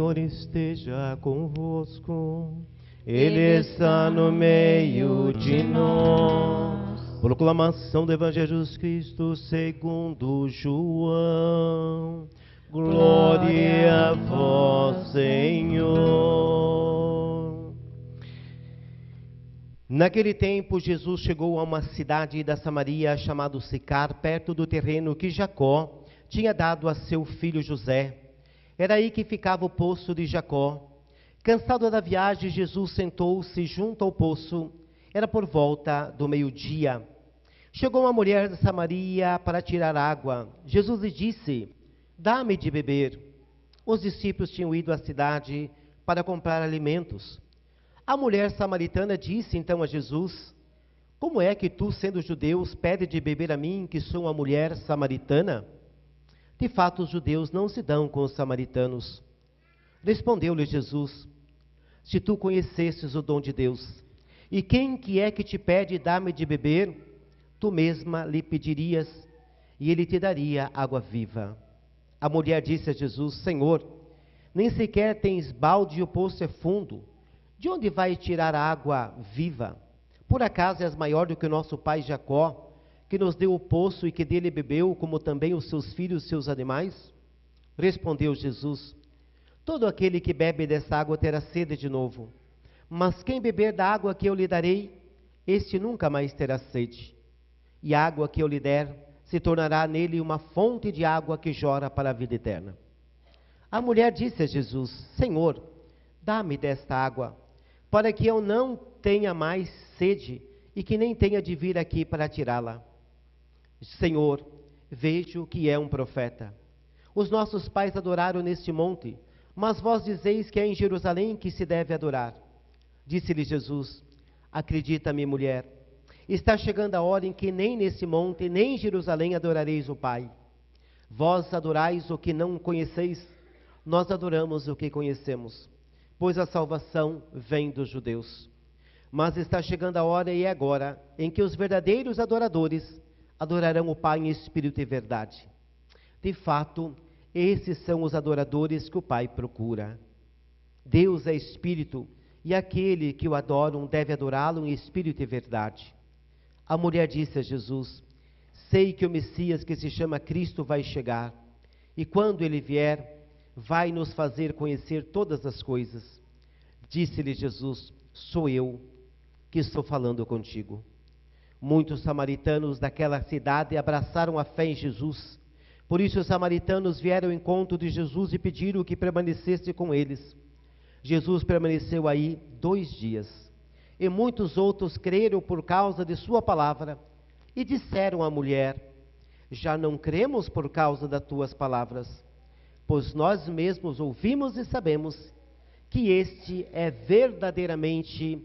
Senhor esteja convosco. Ele está no meio de nós. Proclamação do Evangelho de Jesus Cristo segundo João. Glória a vós, Senhor. Naquele tempo, Jesus chegou a uma cidade da Samaria chamada Sicar, perto do terreno que Jacó tinha dado a seu filho José. Era aí que ficava o poço de Jacó. Cansado da viagem, Jesus sentou-se junto ao poço. Era por volta do meio-dia. Chegou uma mulher de Samaria para tirar água. Jesus lhe disse: dá-me de beber. Os discípulos tinham ido à cidade para comprar alimentos. A mulher samaritana disse então a Jesus: como é que tu, sendo judeu, pede de beber a mim, que sou uma mulher samaritana? De fato, os judeus não se dão com os samaritanos. Respondeu-lhe Jesus: se tu conhecesses o dom de Deus, e quem que é que te pede dá-me de beber, tu mesma lhe pedirias, e ele te daria água viva. A mulher disse a Jesus: Senhor, nem sequer tens balde e o poço é fundo. De onde vai tirar a água viva? Por acaso és maior do que o nosso pai Jacó, que nos deu o poço e que dele bebeu, como também os seus filhos e seus animais? Respondeu Jesus: todo aquele que bebe dessa água terá sede de novo. Mas quem beber da água que eu lhe darei, este nunca mais terá sede. E a água que eu lhe der se tornará nele uma fonte de água que jorra para a vida eterna. A mulher disse a Jesus: Senhor, dá-me desta água, para que eu não tenha mais sede e que nem tenha de vir aqui para tirá-la. Senhor, vejo que é um profeta. Os nossos pais adoraram neste monte, mas vós dizeis que é em Jerusalém que se deve adorar. Disse-lhe Jesus: acredita-me, mulher, está chegando a hora em que nem nesse monte, nem em Jerusalém adorareis o Pai. Vós adorais o que não conheceis, nós adoramos o que conhecemos, pois a salvação vem dos judeus. Mas está chegando a hora, e é agora, em que os verdadeiros adoradores adorarão o Pai em espírito e verdade. De fato, esses são os adoradores que o Pai procura. Deus é espírito, e aquele que o adoram deve adorá-lo em espírito e verdade. A mulher disse a Jesus: sei que o Messias, que se chama Cristo, vai chegar, e quando ele vier, vai nos fazer conhecer todas as coisas. Disse-lhe Jesus: sou eu que estou falando contigo. Muitos samaritanos daquela cidade abraçaram a fé em Jesus. Por isso os samaritanos vieram ao encontro de Jesus e pediram que permanecesse com eles. Jesus permaneceu aí 2 dias. E muitos outros creram por causa de sua palavra. E disseram à mulher: já não cremos por causa das tuas palavras, pois nós mesmos ouvimos e sabemos que este é verdadeiramente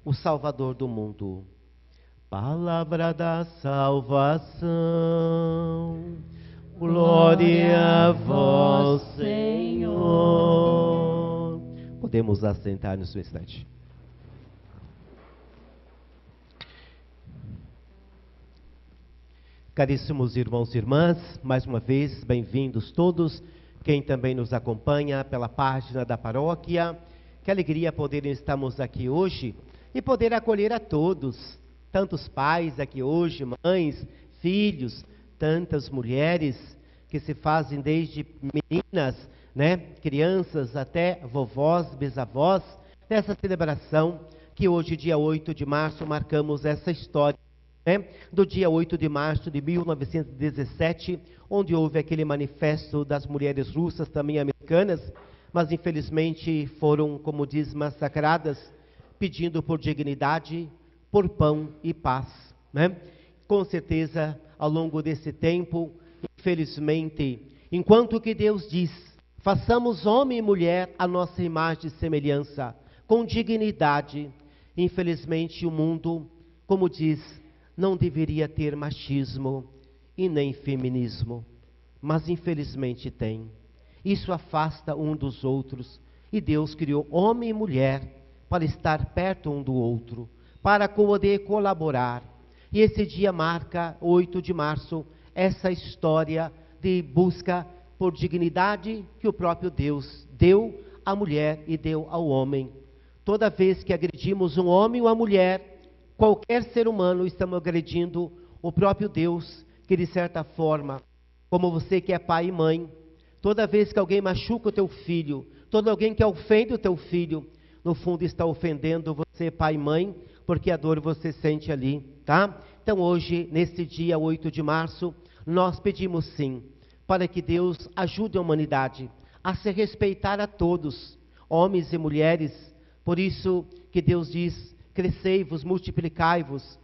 o Salvador do mundo. Palavra da salvação, glória a vós, Senhor. Podemos assentar no seu instante. Caríssimos irmãos e irmãs, mais uma vez, bem-vindos todos, quem também nos acompanha pela página da paróquia. Que alegria poder estarmos aqui hoje e poder acolher a todos, tantos pais aqui hoje, mães, filhos, tantas mulheres que se fazem desde meninas, crianças até vovós, bisavós, nessa celebração que hoje, dia 8 de março, marcamos essa história, do dia 8 de março de 1917, onde houve aquele manifesto das mulheres russas, também americanas, mas infelizmente foram, como diz, massacradas, pedindo por dignidade, por pão e paz. Com certeza, ao longo desse tempo, infelizmente, enquanto que Deus diz: façamos homem e mulher a nossa imagem e semelhança, com dignidade, infelizmente o mundo, como diz, não deveria ter machismo e nem feminismo, mas infelizmente tem. Isso afasta um dos outros, e Deus criou homem e mulher para estar perto um do outro, para poder colaborar. E esse dia marca, 8 de março, essa história de busca por dignidade que o próprio Deus deu a mulher e deu ao homem. Toda vez que agredimos um homem ou a mulher, qualquer ser humano, estamos agredindo o próprio Deus, que de certa forma, como você que é pai e mãe, toda vez que alguém machuca o teu filho, todo alguém que ofende o teu filho, no fundo está ofendendo você, pai e mãe, porque a dor você sente ali, tá? Então hoje, nesse dia 8 de março, nós pedimos sim, para que Deus ajude a humanidade a se respeitar a todos, homens e mulheres. Por isso que Deus diz, crescei-vos, multiplicai-vos,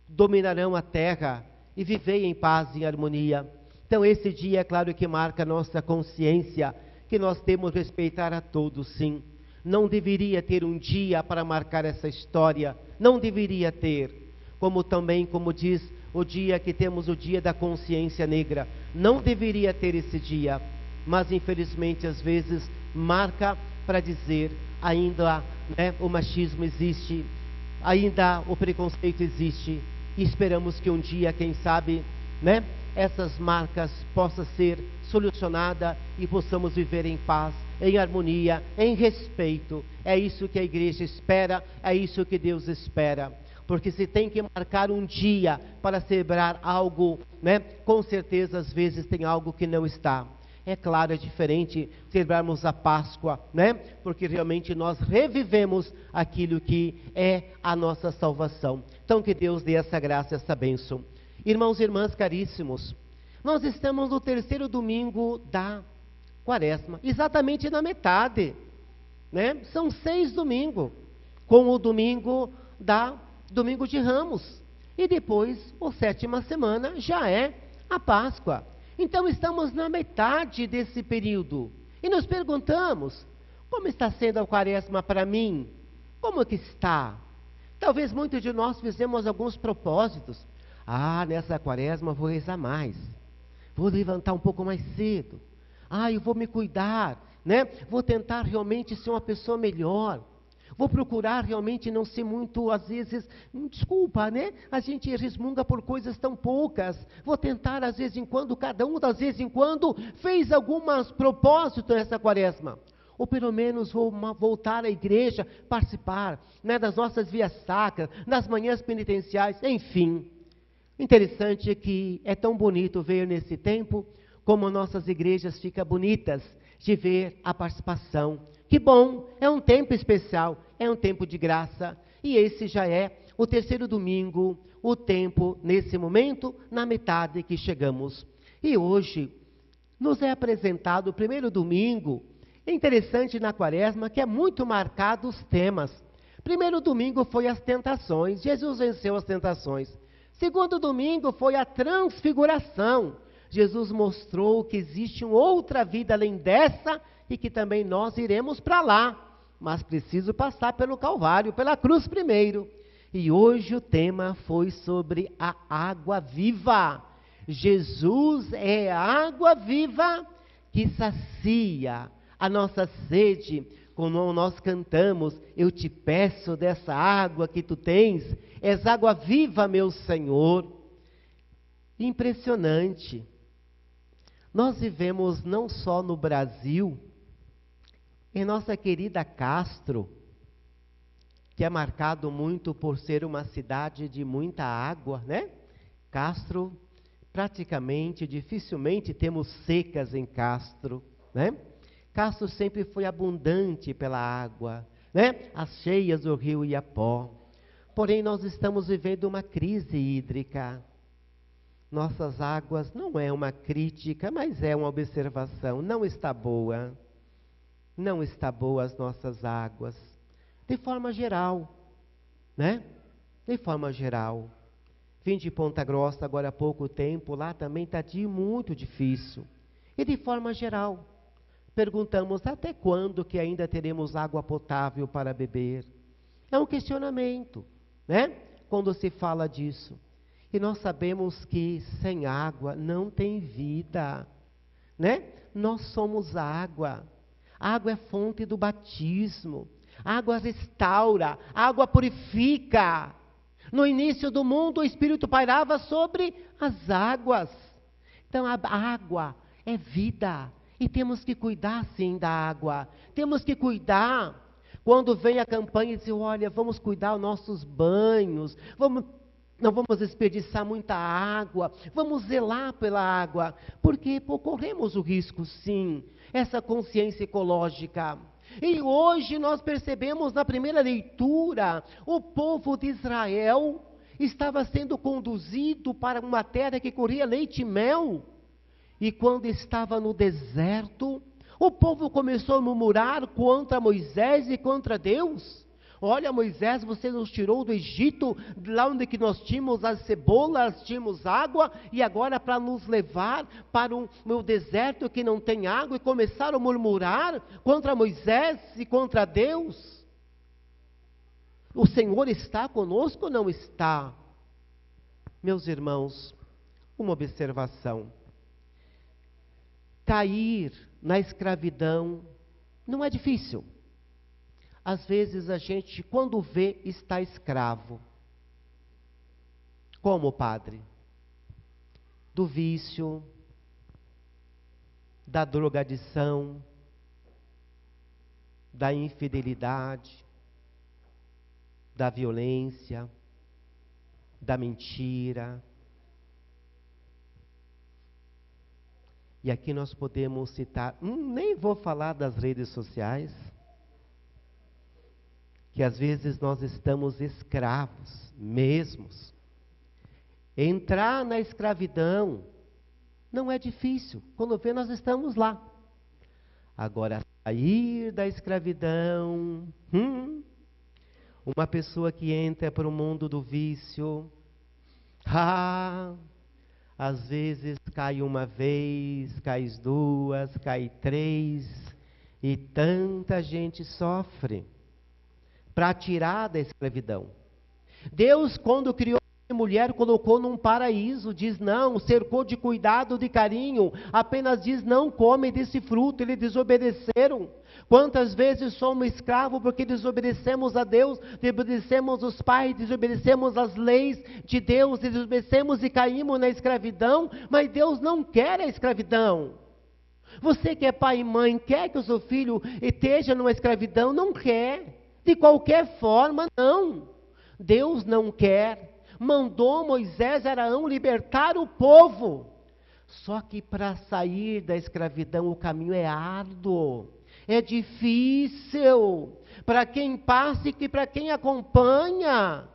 dominarão a terra e vivei em paz e harmonia. Então esse dia é claro que marca a nossa consciência, que nós temos que respeitar a todos, sim. Não deveria ter um dia para marcar essa história, não deveria ter. Como também, como diz o dia que temos o dia da consciência negra, não deveria ter esse dia, mas infelizmente às vezes marca para dizer, ainda o machismo existe, ainda o preconceito existe, e esperamos que um dia, quem sabe, essas marcas possam ser solucionadas e possamos viver em paz, em harmonia, em respeito. É isso que a igreja espera, é isso que Deus espera. Porque se tem que marcar um dia para celebrar algo, com certeza às vezes tem algo que não está. É claro, é diferente celebrarmos a Páscoa, porque realmente nós revivemos aquilo que é a nossa salvação. Então que Deus dê essa graça, essa bênção. Irmãos e irmãs caríssimos, nós estamos no terceiro domingo da Quaresma, exatamente na metade, São 6 domingos, com o domingo de Ramos, e depois, a 7ª semana, já é a Páscoa. Então estamos na metade desse período, e nos perguntamos, como está sendo a Quaresma para mim? Como que está? Talvez muitos de nós fizemos alguns propósitos. Nessa Quaresma vou rezar mais, vou levantar um pouco mais cedo, eu vou me cuidar, vou tentar realmente ser uma pessoa melhor, vou procurar realmente não ser muito, às vezes, desculpa, a gente resmunga por coisas tão poucas, vou tentar, às vezes em quando, cada um, às vezes em quando, fez alguns propósitos nessa Quaresma, ou pelo menos vou voltar à igreja, participar, das nossas vias sacras, nas manhãs penitenciais, enfim. Interessante é que é tão bonito ver nesse tempo como nossas igrejas ficam bonitas de ver a participação. Que bom, é um tempo especial, é um tempo de graça. E esse já é o terceiro domingo, o tempo, nesse momento, na metade que chegamos. E hoje nos é apresentado o primeiro domingo, interessante na Quaresma, que é muito marcado os temas. Primeiro domingo foi as tentações, Jesus venceu as tentações. Segundo domingo foi a transfiguração. Jesus mostrou que existe uma outra vida além dessa e que também nós iremos para lá. Mas preciso passar pelo Calvário, pela cruz primeiro. E hoje o tema foi sobre a água viva. Jesus é a água viva que sacia a nossa sede. Quando nós cantamos, eu te peço dessa água que tu tens, és água viva, meu Senhor. Impressionante. Nós vivemos não só no Brasil, em nossa querida Castro, que é marcado muito por ser uma cidade de muita água, Castro, praticamente, dificilmente temos secas em Castro, Castro sempre foi abundante pela água, as cheias do rio Iapó. Porém, nós estamos vivendo uma crise hídrica. Nossas águas não é uma crítica, mas é uma observação. Não está boa. Não está boa as nossas águas. De forma geral, De forma geral. Vim de Ponta Grossa agora há pouco tempo, lá também está muito difícil. E de forma geral, perguntamos até quando que ainda teremos água potável para beber? É um questionamento, Quando se fala disso. E nós sabemos que sem água não tem vida, Nós somos água. A água é fonte do batismo. A água restaura, a água purifica. No início do mundo, o Espírito pairava sobre as águas. Então, a água é vida. E temos que cuidar sim da água. Temos que cuidar. Quando vem a campanha e diz, olha, vamos cuidar dos nossos banhos, não vamos desperdiçar muita água, vamos zelar pela água, porque corremos o risco sim, essa consciência ecológica. E hoje nós percebemos na primeira leitura, o povo de Israel estava sendo conduzido para uma terra que corria leite e mel, e quando estava no deserto, o povo começou a murmurar contra Moisés e contra Deus. Olha, Moisés, você nos tirou do Egito, lá onde que nós tínhamos as cebolas, tínhamos água, e agora para nos levar para o deserto que não tem água, e começaram a murmurar contra Moisés e contra Deus. O Senhor está conosco ou não está? Meus irmãos, uma observação. Cair na escravidão não é difícil. Às vezes a gente, quando vê, está escravo. Como, padre? Do vício, da drogadição, da infidelidade, da violência, da mentira. E aqui nós podemos citar, nem vou falar das redes sociais, que às vezes nós estamos escravos mesmos. Entrar na escravidão não é difícil, quando vê nós estamos lá. Agora, sair da escravidão, uma pessoa que entra para o mundo do vício, às vezes cai uma vez, cai duas, cai três, e tanta gente sofre para tirar da escravidão. Deus, quando criou a mulher, colocou num paraíso, diz não, cercou de cuidado, de carinho, apenas diz não come desse fruto, eles desobedeceram. Quantas vezes somos escravos porque desobedecemos a Deus, desobedecemos os pais, desobedecemos as leis de Deus, desobedecemos e caímos na escravidão, mas Deus não quer a escravidão. Você que é pai e mãe, quer que o seu filho esteja numa escravidão? Não quer. De qualquer forma, não. Deus não quer. Mandou Moisés e Arão libertar o povo. Só que para sair da escravidão o caminho é árduo. É difícil. Para quem passa e para quem acompanha.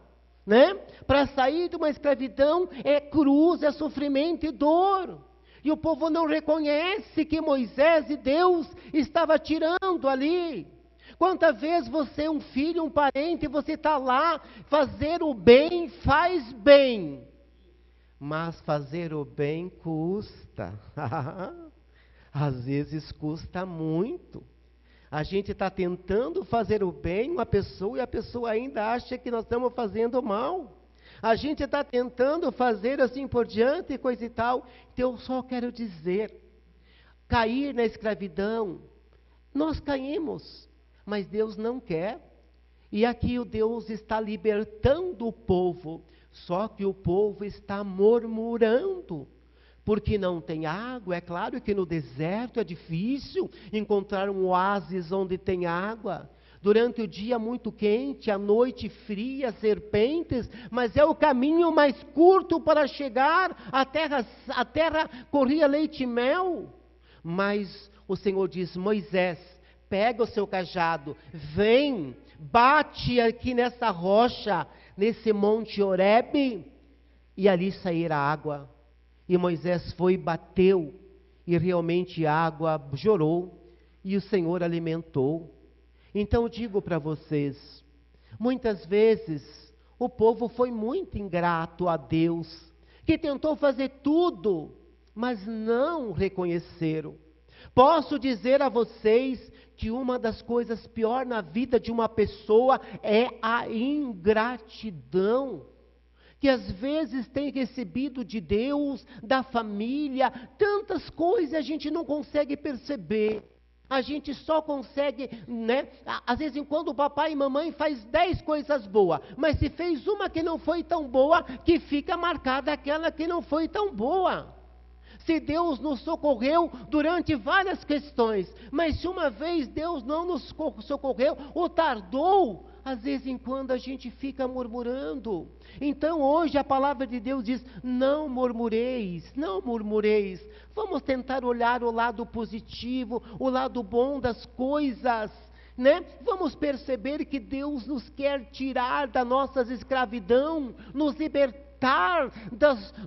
Né? Para sair de uma escravidão é cruz, é sofrimento e dor. E o povo não reconhece que Moisés e Deus estavam tirando ali. Quantas vezes você é um filho, um parente, você está lá, fazer o bem faz bem, mas fazer o bem custa, às vezes custa muito. A gente está tentando fazer o bem uma pessoa e a pessoa ainda acha que nós estamos fazendo mal. A gente está tentando fazer assim por diante, coisa e tal. Então eu só quero dizer, cair na escravidão, nós caímos. Mas Deus não quer, e aqui o Deus está libertando o povo, só que o povo está murmurando, porque não tem água. É claro que no deserto é difícil encontrar um oásis onde tem água, durante o dia muito quente, à noite fria, serpentes, mas é o caminho mais curto para chegar à terra, a terra corria leite e mel. Mas o Senhor diz, Moisés, pega o seu cajado, vem, bate aqui nessa rocha, nesse monte Horebe, e ali sairá água. E Moisés foi e bateu, e realmente a água jorou, e o Senhor alimentou. Então eu digo para vocês, muitas vezes o povo foi muito ingrato a Deus, que tentou fazer tudo, mas não reconheceram. Posso dizer a vocês que uma das coisas piores na vida de uma pessoa é a ingratidão, que às vezes tem recebido de Deus, da família, tantas coisas a gente não consegue perceber. A gente só consegue, né? Às vezes, quando o papai e mamãe faz 10 coisas boas, mas se fez uma que não foi tão boa, que fica marcada aquela que não foi tão boa. Se Deus nos socorreu durante várias questões, mas se uma vez Deus não nos socorreu ou tardou, às vezes em quando a gente fica murmurando. Então hoje a palavra de Deus diz: não murmureis, não murmureis. Vamos tentar olhar o lado positivo, o lado bom das coisas, né? Vamos perceber que Deus nos quer tirar da nossa escravidão, nos libertar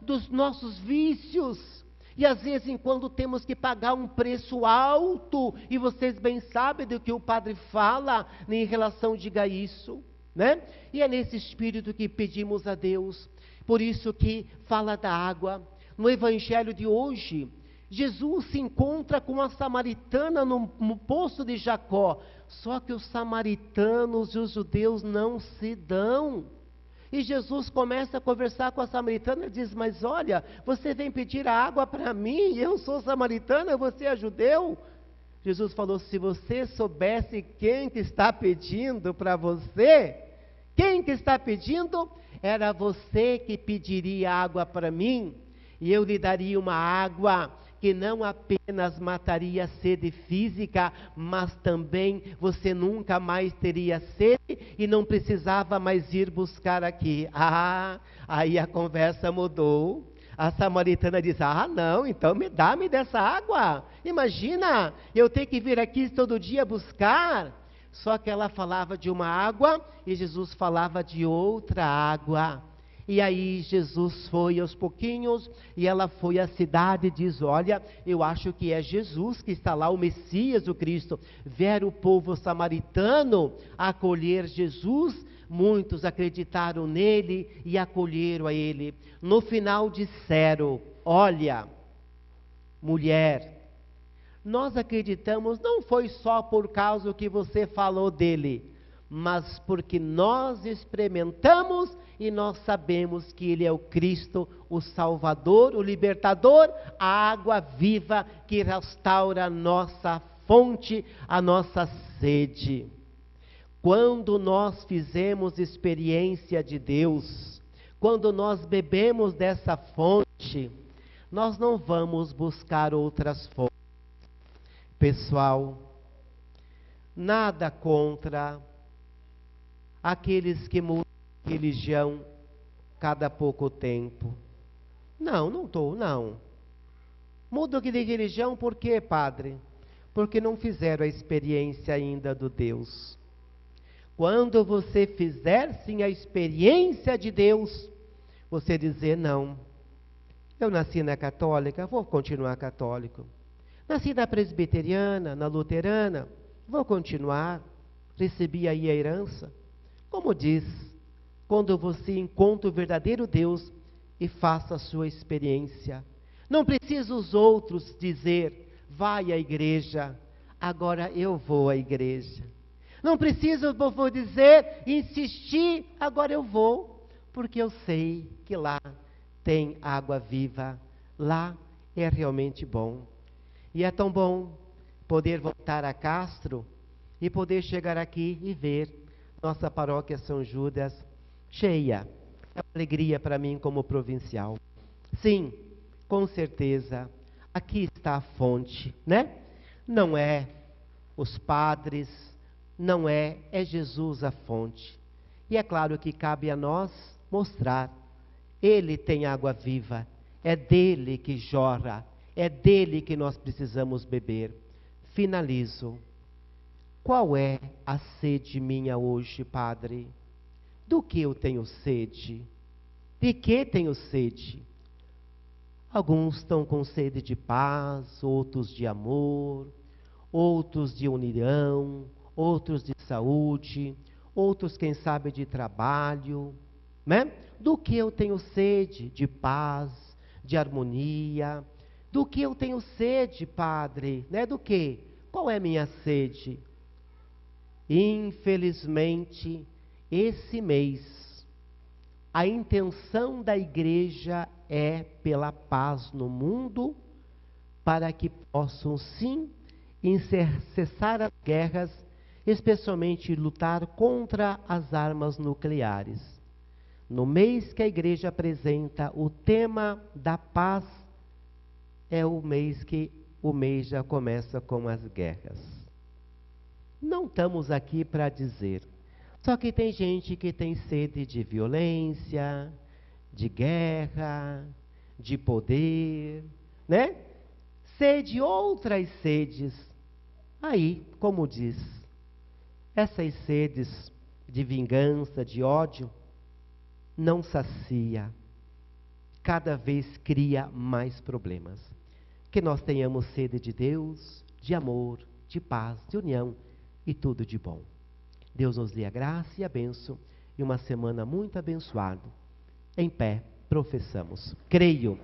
dos nossos vícios. E às vezes, quando temos que pagar um preço alto, e vocês bem sabem do que o padre fala em relação, diga isso, né? E é nesse espírito que pedimos a Deus. Por isso que fala da água. No evangelho de hoje, Jesus se encontra com a samaritana no poço de Jacó. Só que os samaritanos e os judeus não se dão. E Jesus começa a conversar com a samaritana e diz: mas olha, você vem pedir a água para mim, eu sou samaritana, você é judeu? Jesus falou: se você soubesse quem que está pedindo para você, quem que está pedindo, era você que pediria água para mim, e eu lhe daria uma água que não apenas mataria a sede física, mas também você nunca mais teria sede e não precisava mais ir buscar aqui. Aí a conversa mudou. A samaritana diz: não, então dá-me dessa água. Imagina, eu ter que vir aqui todo dia buscar. Só que ela falava de uma água e Jesus falava de outra água. E aí Jesus foi aos pouquinhos, e ela foi à cidade e diz: olha, eu acho que é Jesus que está lá, o Messias, o Cristo. Vieram o povo samaritano acolher Jesus, muitos acreditaram nele e acolheram a ele. No final disseram: olha, mulher, nós acreditamos, não foi só por causa que você falou dele, mas porque nós experimentamos e nós sabemos que Ele é o Cristo, o Salvador, o Libertador, a água viva que restaura a nossa fonte, a nossa sede. Quando nós fizemos experiência de Deus, quando nós bebemos dessa fonte, nós não vamos buscar outras fontes. Pessoal, nada contra aqueles que mudam de religião cada pouco tempo. Não estou, não. Mudam de religião por quê, padre? Porque não fizeram a experiência ainda do Deus. Quando você fizer sim a experiência de Deus, você dizer: não, eu nasci na católica, vou continuar católico. Nasci na presbiteriana, na luterana, vou continuar. Recebi aí a herança. Como diz, quando você encontra o verdadeiro Deus e faça a sua experiência. Não precisa os outros dizer: vai à igreja, agora eu vou à igreja. Não precisa o povo dizer, insistir, agora eu vou, porque eu sei que lá tem água viva, lá é realmente bom. E é tão bom poder voltar a Castro e poder chegar aqui e ver nossa paróquia São Judas cheia. É uma alegria para mim como provincial. Sim, com certeza, aqui está a fonte, né? Não é os padres, não é Jesus a fonte. E é claro que cabe a nós mostrar. Ele tem água viva, é dele que jorra, é dele que nós precisamos beber. Finalizo. Qual é a sede minha hoje, padre? Do que eu tenho sede? De que tenho sede? Alguns estão com sede de paz, outros de amor, outros de união, outros de saúde, outros, quem sabe, de trabalho, né? Do que eu tenho sede? De paz, de harmonia. Do que eu tenho sede, padre? Né? Do que? Qual é a minha sede? Infelizmente, esse mês, a intenção da igreja é pela paz no mundo, para que possam sim cessar as guerras, especialmente lutar contra as armas nucleares. No mês que a igreja apresenta o tema da paz, é o mês que o mês já começa com as guerras. Não estamos aqui para dizer. Só que tem gente que tem sede de violência, de guerra, de poder, né? Sede, outras sedes. Aí, como diz, essas sedes de vingança, de ódio, não sacia. Cada vez cria mais problemas. Que nós tenhamos sede de Deus, de amor, de paz, de união e tudo de bom. Deus nos dê a graça e a bênção e uma semana muito abençoada. Em pé, professamos. Creio